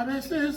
RSS